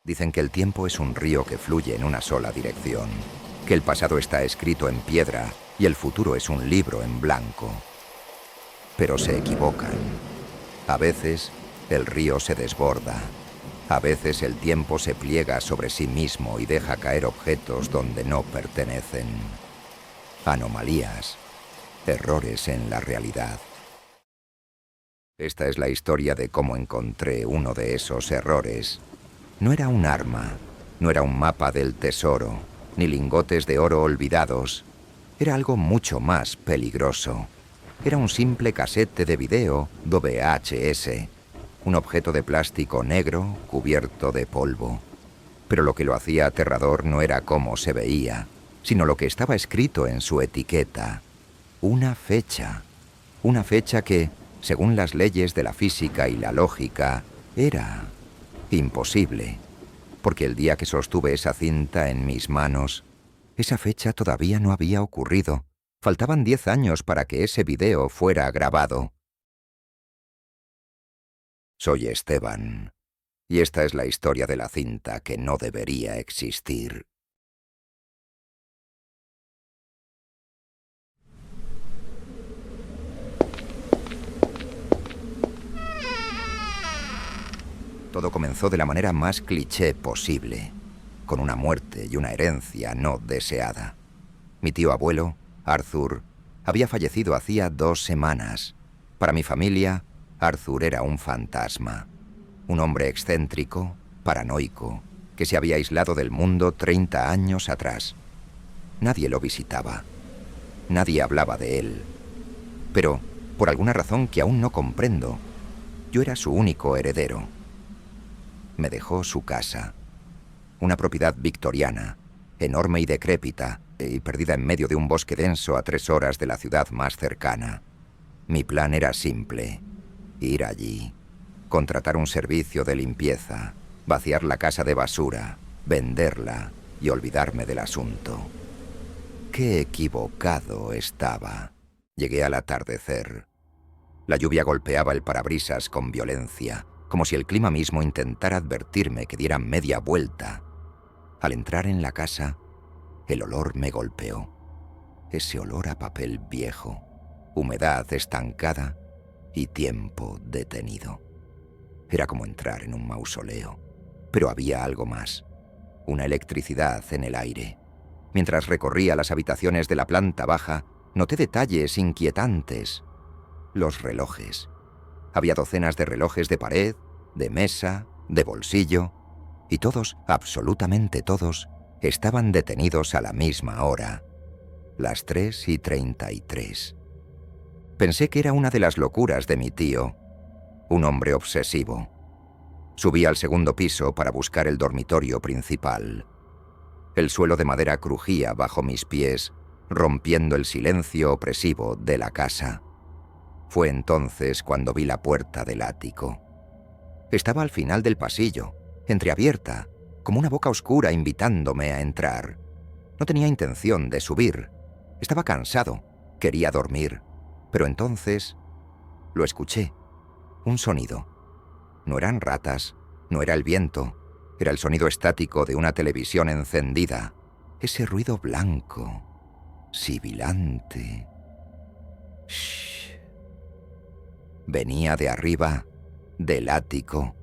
Dicen que el tiempo es un río que fluye en una sola dirección, que el pasado está escrito en piedra y el futuro es un libro en blanco. Pero se equivocan. A veces el río se desborda. A veces el tiempo se pliega sobre sí mismo y deja caer objetos donde no pertenecen. Anomalías, errores en la realidad. Esta es la historia de cómo encontré uno de esos errores. No era un arma, no era un mapa del tesoro, ni lingotes de oro olvidados. Era algo mucho más peligroso. Era un simple casete de video VHS, un objeto de plástico negro cubierto de polvo. Pero lo que lo hacía aterrador no era cómo se veía, sino lo que estaba escrito en su etiqueta. Una fecha que, según las leyes de la física y la lógica, era imposible, porque el día que sostuve esa cinta en mis manos, esa fecha todavía no había ocurrido. Faltaban 10 años para que ese video fuera grabado. Soy Esteban, y esta es la historia de la cinta que no debería existir. Todo comenzó de la manera más cliché posible, con una muerte y una herencia no deseada. Mi tío abuelo, Arthur, había fallecido hacía 2 semanas. Para mi familia, Arthur era un fantasma. Un hombre excéntrico, paranoico, que se había aislado del mundo 30 años atrás. Nadie lo visitaba. Nadie hablaba de él. Pero, por alguna razón que aún no comprendo, yo era su único heredero. Me dejó su casa. Una propiedad victoriana, enorme y decrépita, y perdida en medio de un bosque denso a 3 horas de la ciudad más cercana. Mi plan era simple: ir allí, contratar un servicio de limpieza, vaciar la casa de basura, venderla y olvidarme del asunto. Qué equivocado estaba. Llegué al atardecer. La lluvia golpeaba el parabrisas con violencia, como si el clima mismo intentara advertirme que diera media vuelta. Al entrar en la casa, el olor me golpeó. Ese olor a papel viejo, humedad estancada y tiempo detenido. Era como entrar en un mausoleo, pero había algo más. Una electricidad en el aire. Mientras recorría las habitaciones de la planta baja, noté detalles inquietantes. Los relojes. Había docenas de relojes de pared, de mesa, de bolsillo, y todos, absolutamente todos, estaban detenidos a la misma hora, las 3:33. Pensé que era una de las locuras de mi tío, un hombre obsesivo. Subí al segundo piso para buscar el dormitorio principal. El suelo de madera crujía bajo mis pies, rompiendo el silencio opresivo de la casa. Fue entonces cuando vi la puerta del ático. Estaba al final del pasillo, entreabierta, como una boca oscura invitándome a entrar. No tenía intención de subir. Estaba cansado, quería dormir. Pero entonces lo escuché. Un sonido. No eran ratas, no era el viento. Era el sonido estático de una televisión encendida. Ese ruido blanco, sibilante. Shh. Venía de arriba, del ático,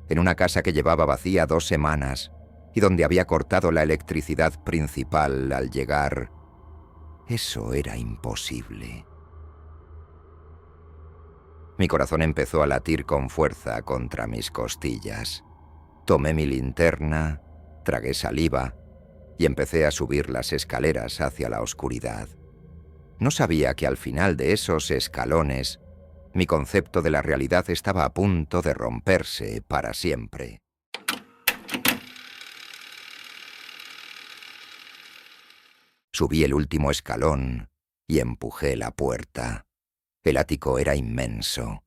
en una casa que llevaba vacía 2 semanas y donde había cortado la electricidad principal al llegar. Eso era imposible. Mi corazón empezó a latir con fuerza contra mis costillas. Tomé mi linterna, tragué saliva y empecé a subir las escaleras hacia la oscuridad. No sabía que al final de esos escalones mi concepto de la realidad estaba a punto de romperse para siempre. Subí el último escalón y empujé la puerta. El ático era inmenso.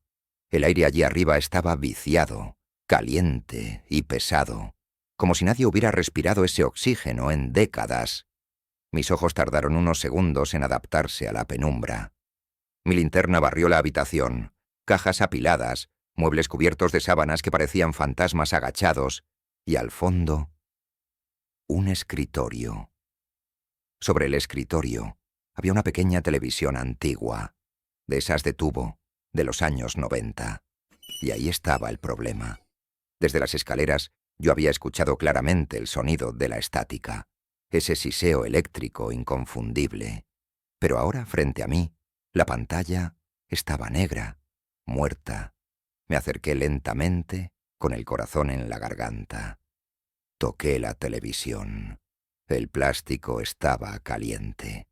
El aire allí arriba estaba viciado, caliente y pesado, como si nadie hubiera respirado ese oxígeno en décadas. Mis ojos tardaron unos segundos en adaptarse a la penumbra. Mi linterna barrió la habitación, cajas apiladas, muebles cubiertos de sábanas que parecían fantasmas agachados, y al fondo, un escritorio. Sobre el escritorio había una pequeña televisión antigua, de esas de tubo, de los años 90. Y ahí estaba el problema. Desde las escaleras yo había escuchado claramente el sonido de la estática, ese siseo eléctrico inconfundible. Pero ahora, frente a mí, la pantalla estaba negra, muerta. Me acerqué lentamente, con el corazón en la garganta. Toqué la televisión. El plástico estaba caliente.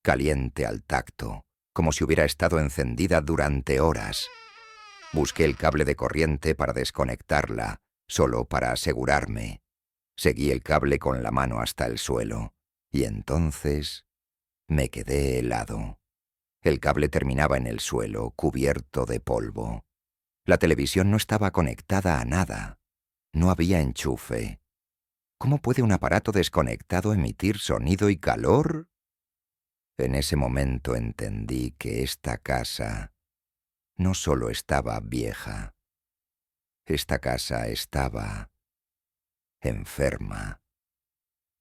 Caliente al tacto, como si hubiera estado encendida durante horas. Busqué el cable de corriente para desconectarla, solo para asegurarme. Seguí el cable con la mano hasta el suelo, y entonces me quedé helado. El cable terminaba en el suelo, cubierto de polvo. La televisión no estaba conectada a nada. No había enchufe. ¿Cómo puede un aparato desconectado emitir sonido y calor? En ese momento entendí que esta casa no solo estaba vieja. Esta casa estaba enferma.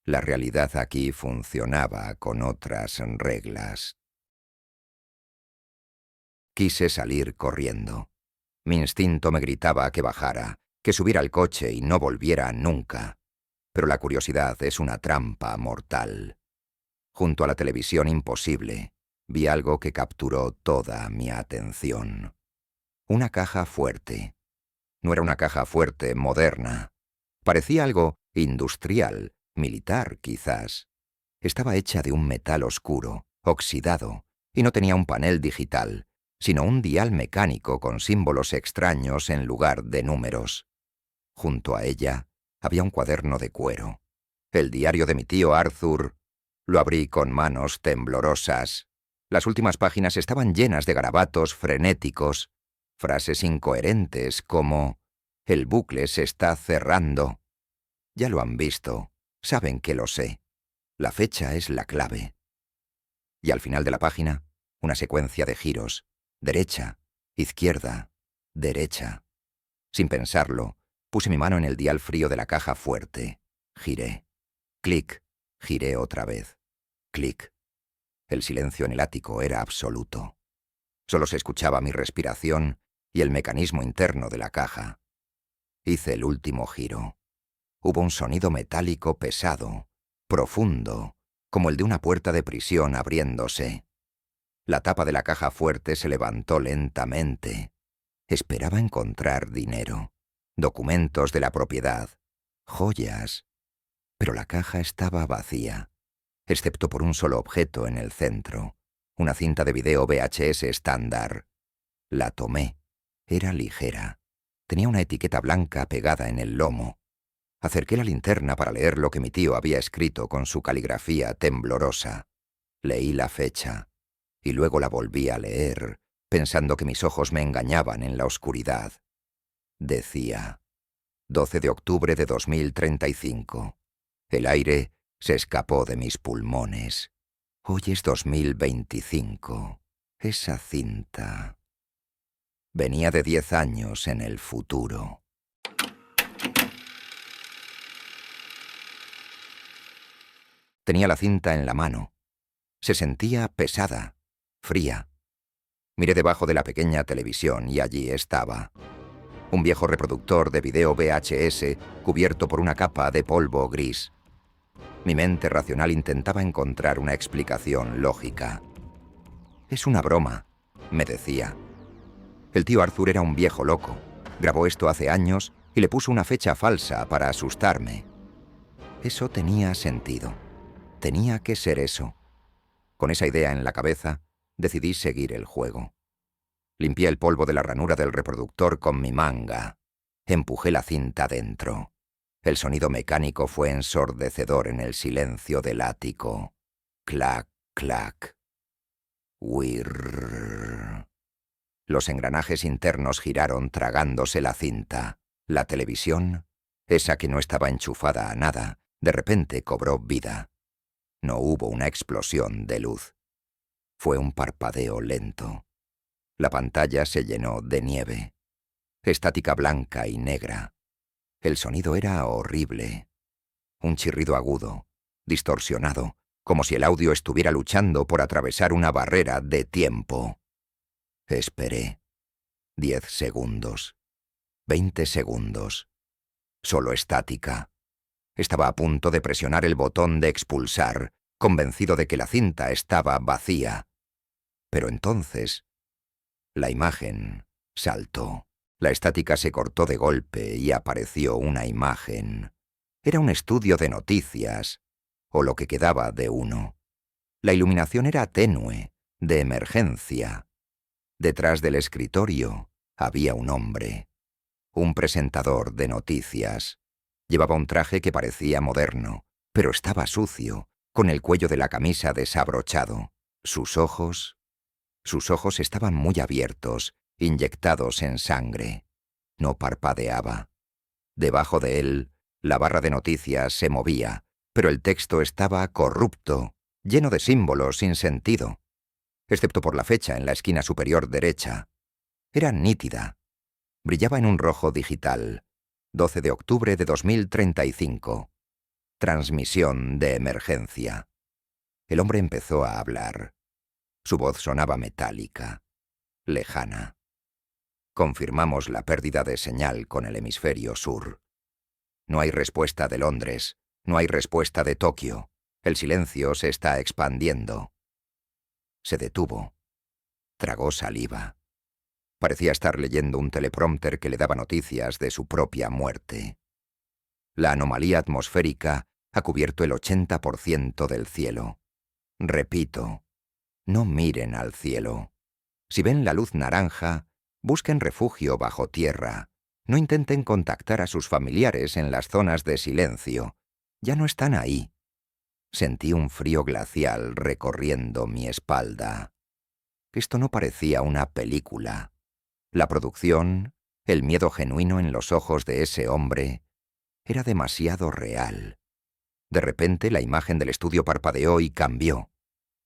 La realidad aquí funcionaba con otras reglas. Quise salir corriendo. Mi instinto me gritaba que bajara, que subiera al coche y no volviera nunca. Pero la curiosidad es una trampa mortal. Junto a la televisión imposible, vi algo que capturó toda mi atención. Una caja fuerte. No era una caja fuerte moderna. Parecía algo industrial, militar quizás. Estaba hecha de un metal oscuro, oxidado, y no tenía un panel digital, sino un dial mecánico con símbolos extraños en lugar de números. Junto a ella había un cuaderno de cuero. El diario de mi tío Arthur. Lo abrí con manos temblorosas. Las últimas páginas estaban llenas de garabatos frenéticos, frases incoherentes como «El bucle se está cerrando». Ya lo han visto, saben que lo sé. La fecha es la clave. Y al final de la página, una secuencia de giros. Derecha, izquierda, derecha. Sin pensarlo, puse mi mano en el dial frío de la caja fuerte. Giré. Clic. Giré otra vez. Clic. El silencio en el ático era absoluto. Solo se escuchaba mi respiración y el mecanismo interno de la caja. Hice el último giro. Hubo un sonido metálico pesado, profundo, como el de una puerta de prisión abriéndose. La tapa de la caja fuerte se levantó lentamente. Esperaba encontrar dinero, documentos de la propiedad, joyas. Pero la caja estaba vacía, excepto por un solo objeto en el centro, una cinta de video VHS estándar. La tomé. Era ligera. Tenía una etiqueta blanca pegada en el lomo. Acerqué la linterna para leer lo que mi tío había escrito con su caligrafía temblorosa. Leí la fecha, y luego la volví a leer, pensando que mis ojos me engañaban en la oscuridad. Decía, 12 de octubre de 2035. El aire se escapó de mis pulmones. Hoy es 2025. Esa cinta venía de 10 años en el futuro. Tenía la cinta en la mano. Se sentía pesada, fría. Miré debajo de la pequeña televisión y allí estaba. Un viejo reproductor de video VHS cubierto por una capa de polvo gris. Mi mente racional intentaba encontrar una explicación lógica. «Es una broma», me decía. El tío Arthur era un viejo loco. Grabó esto hace años y le puso una fecha falsa para asustarme. Eso tenía sentido. Tenía que ser eso. Con esa idea en la cabeza, decidí seguir el juego. Limpié el polvo de la ranura del reproductor con mi manga. Empujé la cinta dentro. El sonido mecánico fue ensordecedor en el silencio del ático. Clac, clac. Whirr. Los engranajes internos giraron tragándose la cinta. La televisión, esa que no estaba enchufada a nada, de repente cobró vida. No hubo una explosión de luz. Fue un parpadeo lento. La pantalla se llenó de nieve. Estática blanca y negra. El sonido era horrible. Un chirrido agudo, distorsionado, como si el audio estuviera luchando por atravesar una barrera de tiempo. Esperé. 10 segundos. 20 segundos. Solo estática. Estaba a punto de presionar el botón de expulsar, convencido de que la cinta estaba vacía. Pero entonces, la imagen saltó. La estática se cortó de golpe y apareció una imagen. Era un estudio de noticias, o lo que quedaba de uno. La iluminación era tenue, de emergencia. Detrás del escritorio había un hombre, un presentador de noticias. Llevaba un traje que parecía moderno, pero estaba sucio, con el cuello de la camisa desabrochado. Sus ojos estaban muy abiertos, inyectados en sangre. No parpadeaba. Debajo de él, la barra de noticias se movía, pero el texto estaba corrupto, lleno de símbolos sin sentido, excepto por la fecha en la esquina superior derecha. Era nítida. Brillaba en un rojo digital. 12 de octubre de 2035. Transmisión de emergencia. El hombre empezó a hablar. Su voz sonaba metálica, lejana. Confirmamos la pérdida de señal con el hemisferio sur. No hay respuesta de Londres, no hay respuesta de Tokio. El silencio se está expandiendo. Se detuvo. Tragó saliva. Parecía estar leyendo un teleprompter que le daba noticias de su propia muerte. La anomalía atmosférica ha cubierto el 80% del cielo. Repito, no miren al cielo. Si ven la luz naranja, busquen refugio bajo tierra. No intenten contactar a sus familiares en las zonas de silencio. Ya no están ahí. Sentí un frío glacial recorriendo mi espalda. Esto no parecía una película. La producción, el miedo genuino en los ojos de ese hombre, era demasiado real. De repente la imagen del estudio parpadeó y cambió.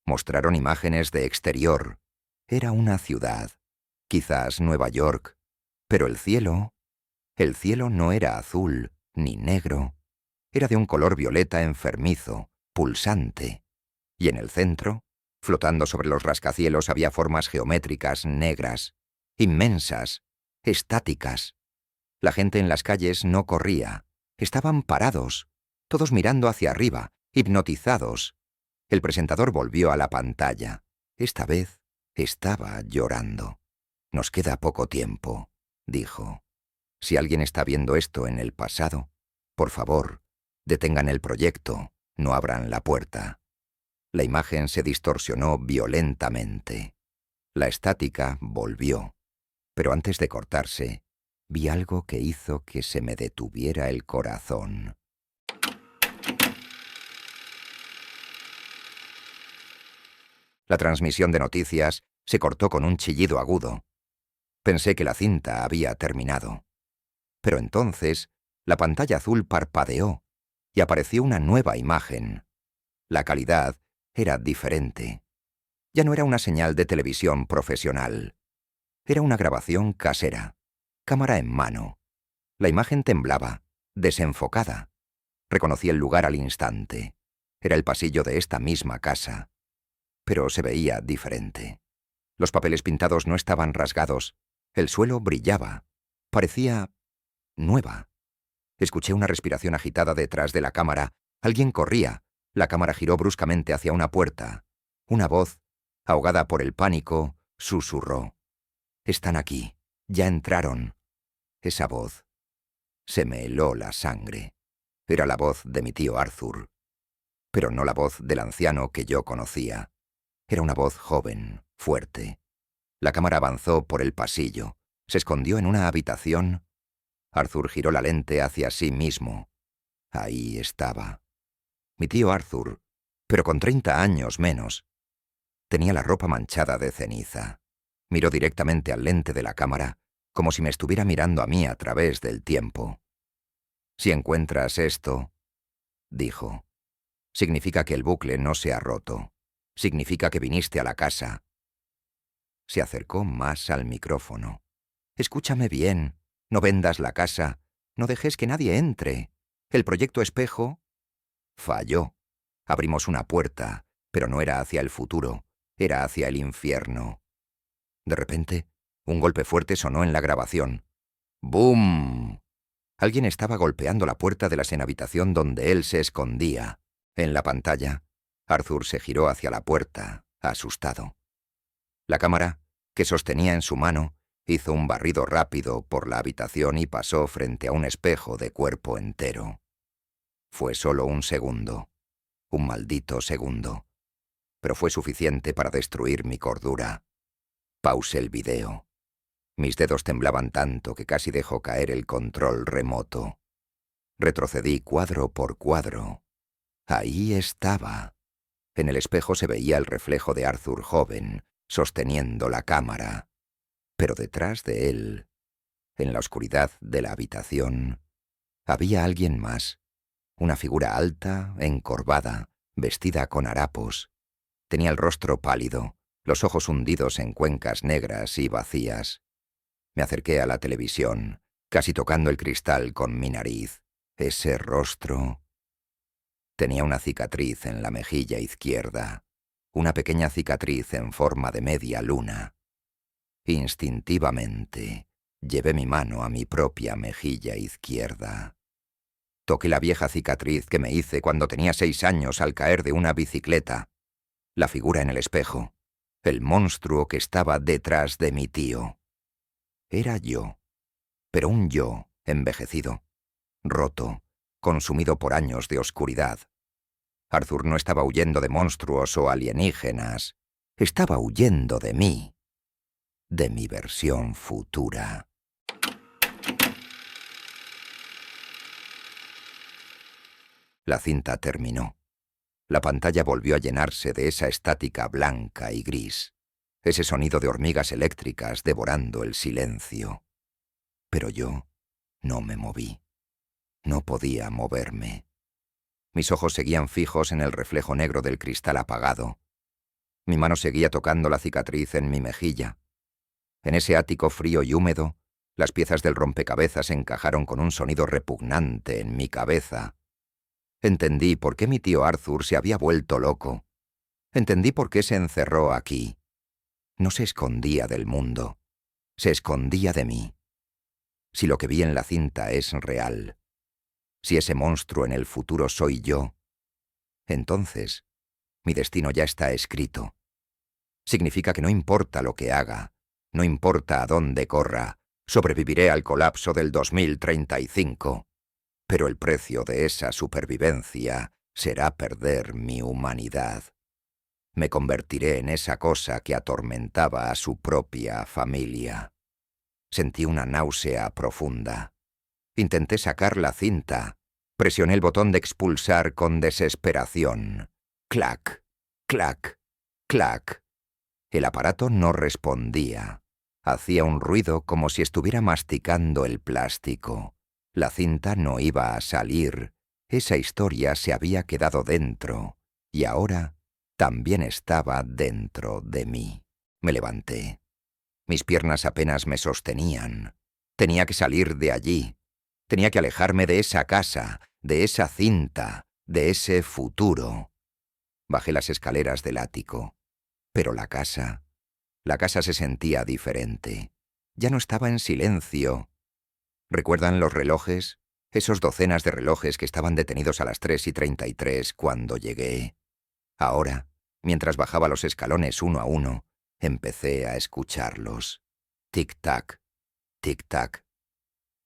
Mostraron imágenes de exterior. Era una ciudad, quizás Nueva York, pero el cielo no era azul ni negro. Era de un color violeta enfermizo, pulsante. Y en el centro, flotando sobre los rascacielos, había formas geométricas negras, inmensas, estáticas. La gente en las calles no corría. Estaban parados, todos mirando hacia arriba, hipnotizados. El presentador volvió a la pantalla. Esta vez estaba llorando. «Nos queda poco tiempo», dijo. «Si alguien está viendo esto en el pasado, por favor, detengan el proyecto, no abran la puerta». La imagen se distorsionó violentamente. La estática volvió. Pero antes de cortarse, vi algo que hizo que se me detuviera el corazón. La transmisión de noticias se cortó con un chillido agudo. Pensé que la cinta había terminado. Pero entonces, la pantalla azul parpadeó y apareció una nueva imagen. La calidad era diferente. Ya no era una señal de televisión profesional. Era una grabación casera, cámara en mano. La imagen temblaba, desenfocada. Reconocí el lugar al instante. Era el pasillo de esta misma casa. Pero se veía diferente. Los papeles pintados no estaban rasgados. El suelo brillaba. Parecía nueva. Escuché una respiración agitada detrás de la cámara. Alguien corría. La cámara giró bruscamente hacia una puerta. Una voz, ahogada por el pánico, susurró. «Están aquí. Ya entraron». Esa voz. Se me heló la sangre. Era la voz de mi tío Arthur. Pero no la voz del anciano que yo conocía. Era una voz joven, fuerte. La cámara avanzó por el pasillo. Se escondió en una habitación. Arthur giró la lente hacia sí mismo. Ahí estaba. Mi tío Arthur, pero con 30 años menos. Tenía la ropa manchada de ceniza. Miró directamente al lente de la cámara, como si me estuviera mirando a mí a través del tiempo. «Si encuentras esto», dijo, «significa que el bucle no se ha roto. Significa que viniste a la casa». Se acercó más al micrófono. «Escúchame bien. No vendas la casa. No dejes que nadie entre. El proyecto espejo falló. Abrimos una puerta, pero no era hacia el futuro, era hacia el infierno. De repente, un golpe fuerte sonó en la grabación. ¡Bum! Alguien estaba golpeando la puerta de la habitación donde él se escondía. En la pantalla, Arthur se giró hacia la puerta, asustado. La cámara, que sostenía en su mano, hizo un barrido rápido por la habitación y pasó frente a un espejo de cuerpo entero. Fue solo un segundo, un maldito segundo, pero fue suficiente para destruir mi cordura. Pausé el video. Mis dedos temblaban tanto que casi dejó caer el control remoto. Retrocedí cuadro por cuadro. Ahí estaba. En el espejo se veía el reflejo de Arthur joven, sosteniendo la cámara. Pero detrás de él, en la oscuridad de la habitación, había alguien más. Una figura alta, encorvada, vestida con harapos. Tenía el rostro pálido, los ojos hundidos en cuencas negras y vacías. Me acerqué a la televisión, casi tocando el cristal con mi nariz. Ese rostro... Tenía una cicatriz en la mejilla izquierda, una pequeña cicatriz en forma de media luna. Instintivamente, llevé mi mano a mi propia mejilla izquierda. Toqué la vieja cicatriz que me hice cuando tenía 6 años al caer de una bicicleta. La figura en el espejo, el monstruo que estaba detrás de mi tío. Era yo, pero un yo envejecido, roto, consumido por años de oscuridad. Arthur no estaba huyendo de monstruos o alienígenas, estaba huyendo de mí, de mi versión futura. La cinta terminó. La pantalla volvió a llenarse de esa estática blanca y gris, ese sonido de hormigas eléctricas devorando el silencio. Pero yo no me moví. No podía moverme. Mis ojos seguían fijos en el reflejo negro del cristal apagado. Mi mano seguía tocando la cicatriz en mi mejilla. En ese ático frío y húmedo, las piezas del rompecabezas encajaron con un sonido repugnante en mi cabeza. Entendí por qué mi tío Arthur se había vuelto loco. Entendí por qué se encerró aquí. No se escondía del mundo. Se escondía de mí. Si lo que vi en la cinta es real, si ese monstruo en el futuro soy yo, entonces mi destino ya está escrito. Significa que no importa lo que haga, no importa a dónde corra, sobreviviré al colapso del 2035. Pero el precio de esa supervivencia será perder mi humanidad. Me convertiré en esa cosa que atormentaba a su propia familia. Sentí una náusea profunda. Intenté sacar la cinta. Presioné el botón de expulsar con desesperación. Clac, clac, clac. El aparato no respondía. Hacía un ruido como si estuviera masticando el plástico. La cinta no iba a salir. Esa historia se había quedado dentro. Y ahora también estaba dentro de mí. Me levanté. Mis piernas apenas me sostenían. Tenía que salir de allí. Tenía que alejarme de esa casa, de esa cinta, de ese futuro. Bajé las escaleras del ático. Pero la casa se sentía diferente. Ya no estaba en silencio. ¿Recuerdan los relojes? Esos docenas de relojes que estaban detenidos a las 3:33 cuando llegué. Ahora, mientras bajaba los escalones uno a uno, empecé a escucharlos. Tic-tac, tic-tac,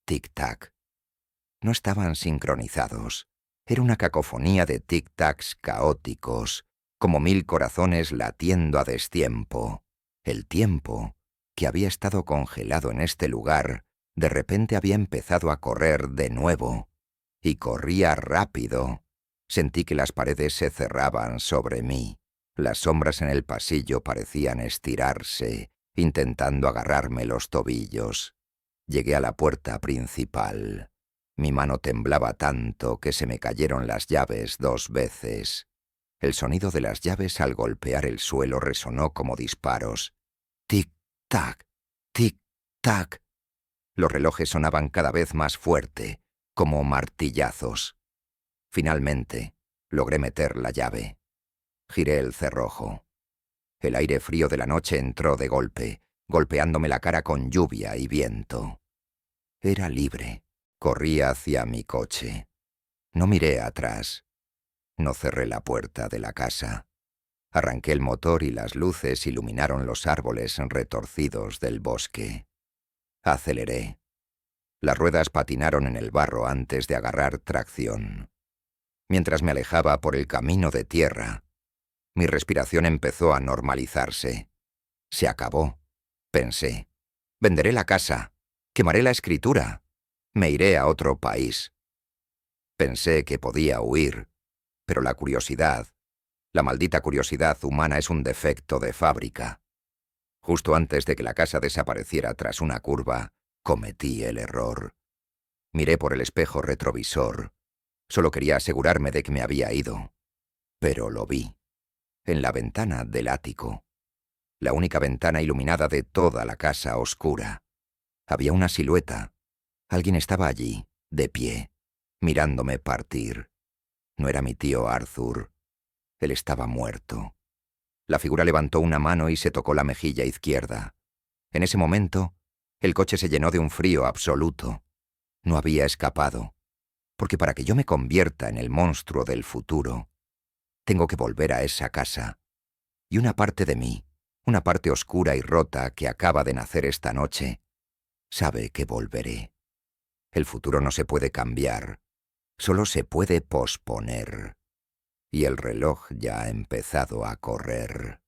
tic-tac. No estaban sincronizados. Era una cacofonía de tic-tacs caóticos, como 1000 corazones latiendo a destiempo. El tiempo, que había estado congelado en este lugar, de repente había empezado a correr de nuevo. Y corría rápido. Sentí que las paredes se cerraban sobre mí. Las sombras en el pasillo parecían estirarse, intentando agarrarme los tobillos. Llegué a la puerta principal. Mi mano temblaba tanto que se me cayeron las llaves 2 veces. El sonido de las llaves al golpear el suelo resonó como disparos. Tic-tac, tic-tac. Los relojes sonaban cada vez más fuerte, como martillazos. Finalmente, logré meter la llave. Giré el cerrojo. El aire frío de la noche entró de golpe, golpeándome la cara con lluvia y viento. Era libre. Corrí hacia mi coche. No miré atrás. No cerré la puerta de la casa. Arranqué el motor y las luces iluminaron los árboles retorcidos del bosque. Aceleré. Las ruedas patinaron en el barro antes de agarrar tracción. Mientras me alejaba por el camino de tierra, mi respiración empezó a normalizarse. Se acabó, pensé. Venderé la casa. Quemaré la escritura. Me iré a otro país. Pensé que podía huir, pero la curiosidad, la maldita curiosidad humana es un defecto de fábrica. Justo antes de que la casa desapareciera tras una curva, cometí el error. Miré por el espejo retrovisor. Solo quería asegurarme de que me había ido. Pero lo vi. En la ventana del ático. La única ventana iluminada de toda la casa oscura. Había una silueta. Alguien estaba allí, de pie, mirándome partir. No era mi tío Arthur. Él estaba muerto. La figura levantó una mano y se tocó la mejilla izquierda. En ese momento, el coche se llenó de un frío absoluto. No había escapado. Porque para que yo me convierta en el monstruo del futuro, tengo que volver a esa casa. Y una parte de mí, una parte oscura y rota que acaba de nacer esta noche, sabe que volveré. El futuro no se puede cambiar, solo se puede posponer. Y el reloj ya ha empezado a correr.